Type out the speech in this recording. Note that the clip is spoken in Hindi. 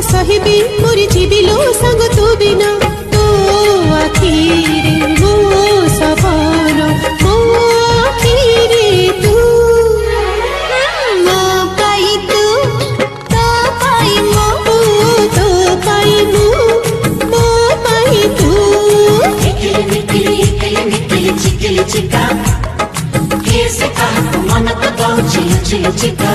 सहिबी मोरी जीविलो संग तू बिना तो आखिरे मो सपन मो आखिरे तू मो पाई तू तो पाई मो तो पाई मो मो पाई तू निकली चिकली चिका कैसे कहा मन तो चिका